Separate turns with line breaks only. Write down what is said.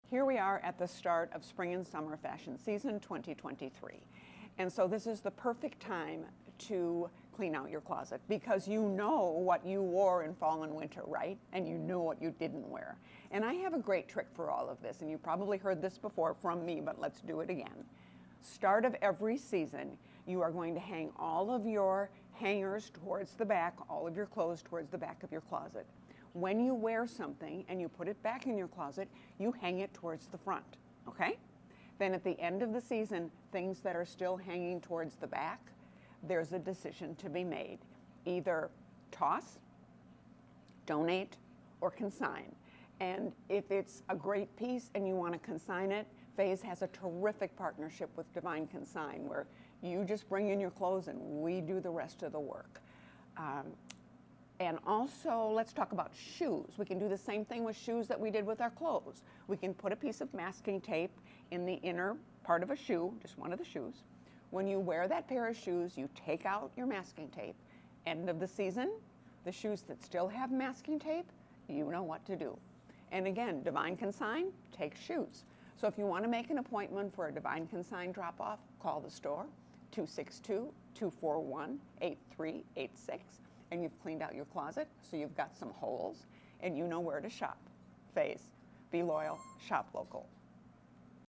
Here we are at the start of spring and summer fashion season 2023. And so this is the perfect time to clean out your closet because you know what you wore in fall and winter, right? And you know what you didn't wear. And I have a great trick for all of this, and you probably heard this before from me, but let's do it again. Start of every season, you are going to hang all of your hangers towards the back, all of your clothes towards the back of your closet. When you wear something and you put it back in your closet, you hang it towards the front, okay? Then at the end of the season, things that are still hanging towards the back, there's a decision to be made. Either toss, donate, or consign. And if it's a great piece and you want to consign it, Faye's has a terrific partnership with Divine Consign where you just bring in your clothes and we do the rest of the work. And also, let's talk about shoes. We can do the same thing with shoes that we did with our clothes. We can put a piece of masking tape in the inner part of a shoe, just one of the shoes. When you wear that pair of shoes, you take out your masking tape. End of the season, the shoes that still have masking tape, you know what to do. And again, Divine Consign takes shoes. So if you want to make an appointment for a Divine Consign drop-off, call the store, 262-241-8386. And you've cleaned out your closet, so you've got some holes, and you know where to shop. Faye's, be loyal, shop local.